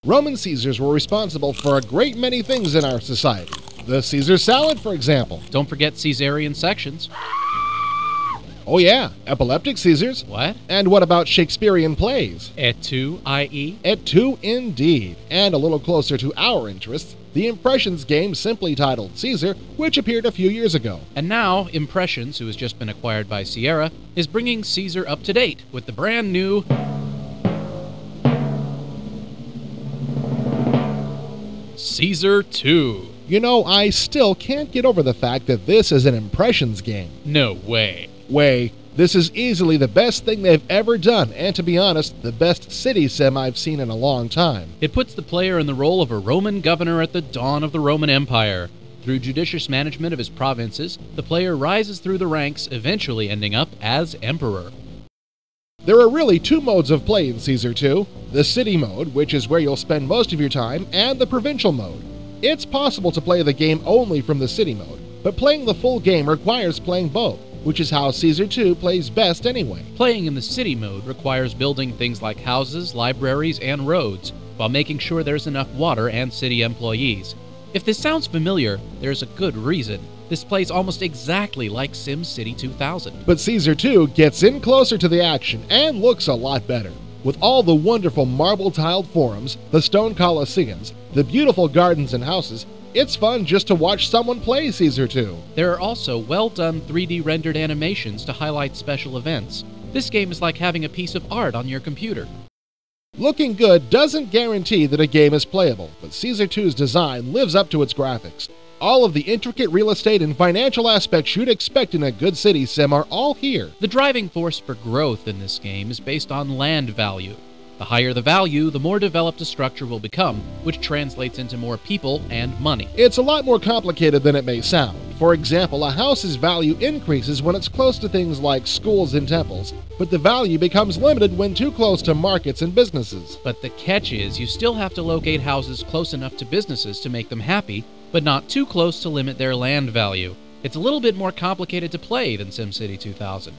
Roman Caesars were responsible for a great many things in our society. The Caesar salad, for example. Don't forget Caesarean sections. Oh yeah, epileptic Caesars. What? And what about Shakespearean plays? Et tu, i.e.? Et tu, indeed. And a little closer to our interests, the Impressions game simply titled Caesar, which appeared a few years ago. And now, Impressions, who has just been acquired by Sierra, is bringing Caesar up to date with the brand new Caesar 2. You know, I still can't get over the fact that this is an Impressions game. No way. This is easily the best thing they've ever done, and to be honest, the best city sim I've seen in a long time. It puts the player in the role of a Roman governor at the dawn of the Roman Empire. Through judicious management of his provinces, the player rises through the ranks, eventually ending up as emperor. There are really two modes of play in Caesar 2, the city mode, which is where you'll spend most of your time, and the provincial mode. It's possible to play the game only from the city mode, but playing the full game requires playing both, which is how Caesar 2 plays best anyway. Playing in the city mode requires building things like houses, libraries, and roads, while making sure there's enough water and city employees. If this sounds familiar, there's a good reason. This plays almost exactly like SimCity 2000. But Caesar 2 gets in closer to the action and looks a lot better. With all the wonderful marble-tiled forums, the stone coliseums, the beautiful gardens and houses, it's fun just to watch someone play Caesar 2. There are also well-done 3D rendered animations to highlight special events. This game is like having a piece of art on your computer. Looking good doesn't guarantee that a game is playable, but Caesar 2's design lives up to its graphics. All of the intricate real estate and financial aspects you'd expect in a good city sim are all here. The driving force for growth in this game is based on land value. The higher the value, the more developed a structure will become, which translates into more people and money. It's a lot more complicated than it may sound. For example, a house's value increases when it's close to things like schools and temples, but the value becomes limited when too close to markets and businesses. But the catch is, you still have to locate houses close enough to businesses to make them happy, but not too close to limit their land value. It's a little bit more complicated to play than SimCity 2000.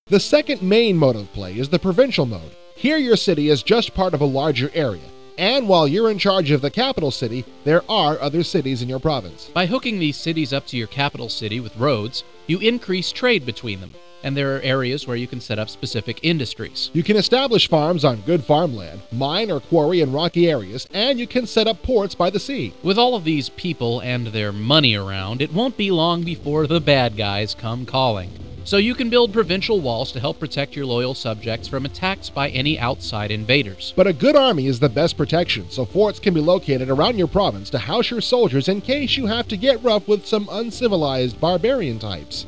The second main mode of play is the provincial mode. Here your city is just part of a larger area, and while you're in charge of the capital city, there are other cities in your province. By hooking these cities up to your capital city with roads, you increase trade between them, and there are areas where you can set up specific industries. You can establish farms on good farmland, mine or quarry in rocky areas, and you can set up ports by the sea. With all of these people and their money around, it won't be long before the bad guys come calling. So you can build provincial walls to help protect your loyal subjects from attacks by any outside invaders. But a good army is the best protection, so forts can be located around your province to house your soldiers in case you have to get rough with some uncivilized barbarian types.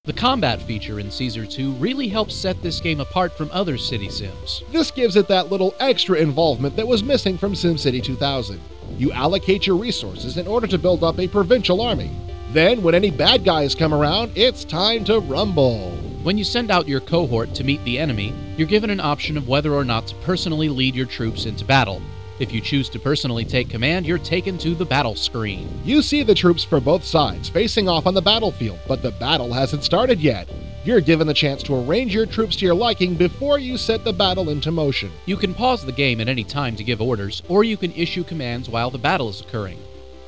The combat feature in Caesar 2 really helps set this game apart from other city sims. This gives it that little extra involvement that was missing from SimCity 2000. You allocate your resources in order to build up a provincial army. Then, when any bad guys come around, it's time to rumble. When you send out your cohort to meet the enemy, you're given an option of whether or not to personally lead your troops into battle. If you choose to personally take command, you're taken to the battle screen. You see the troops for both sides facing off on the battlefield, but the battle hasn't started yet. You're given the chance to arrange your troops to your liking before you set the battle into motion. You can pause the game at any time to give orders, or you can issue commands while the battle is occurring.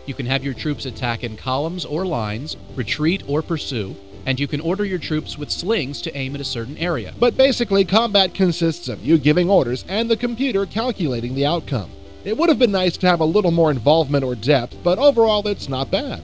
You can have your troops attack in columns or lines, retreat or pursue, and you can order your troops with slings to aim at a certain area. But basically, combat consists of you giving orders and the computer calculating the outcome. It would have been nice to have a little more involvement or depth, but overall it's not bad.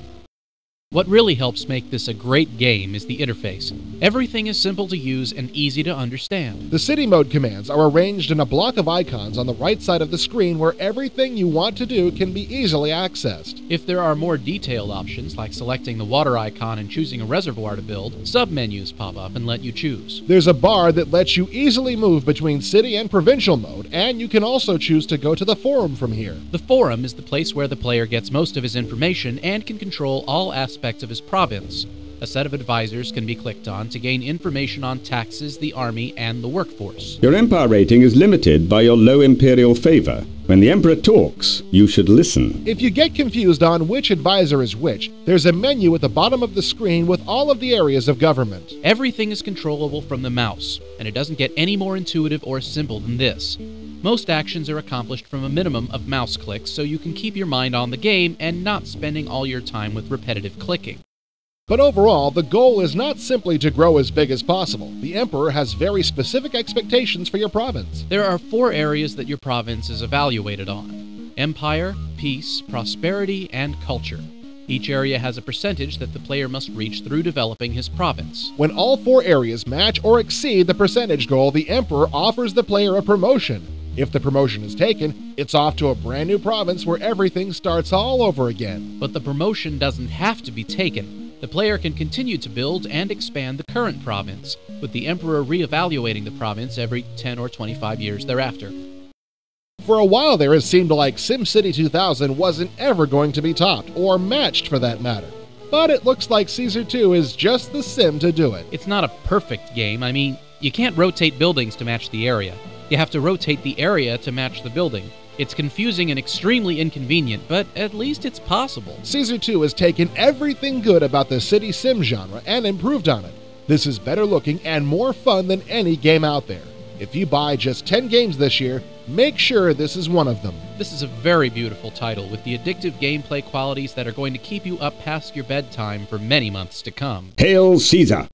What really helps make this a great game is the interface. Everything is simple to use and easy to understand. The city mode commands are arranged in a block of icons on the right side of the screen where everything you want to do can be easily accessed. If there are more detailed options, like selecting the water icon and choosing a reservoir to build, sub-menus pop up and let you choose. There's a bar that lets you easily move between city and provincial mode, and you can also choose to go to the forum from here. The forum is the place where the player gets most of his information and can control all aspects of his province. A set of advisors can be clicked on to gain information on taxes, the army, and the workforce. Your empire rating is limited by your low imperial favor. When the emperor talks, you should listen. If you get confused on which advisor is which, there's a menu at the bottom of the screen with all of the areas of government. Everything is controllable from the mouse, and it doesn't get any more intuitive or simple than this. Most actions are accomplished from a minimum of mouse clicks, so you can keep your mind on the game and not spending all your time with repetitive clicking. But overall, the goal is not simply to grow as big as possible. The Emperor has very specific expectations for your province. There are 4 areas that your province is evaluated on: Empire, Peace, Prosperity, and Culture. Each area has a percentage that the player must reach through developing his province. When all 4 areas match or exceed the percentage goal, the Emperor offers the player a promotion. If the promotion is taken, it's off to a brand new province where everything starts all over again. But the promotion doesn't have to be taken. The player can continue to build and expand the current province, with the Emperor re-evaluating the province every 10 or 25 years thereafter. For a while there, it seemed like SimCity 2000 wasn't ever going to be topped, or matched for that matter. But it looks like Caesar 2 is just the sim to do it. It's not a perfect game. I mean, you can't rotate buildings to match the area. You have to rotate the area to match the building. It's confusing and extremely inconvenient, but at least it's possible. Caesar 2 has taken everything good about the city sim genre and improved on it. This is better looking and more fun than any game out there. If you buy just 10 games this year, make sure this is one of them. This is a very beautiful title with the addictive gameplay qualities that are going to keep you up past your bedtime for many months to come. Hail Caesar!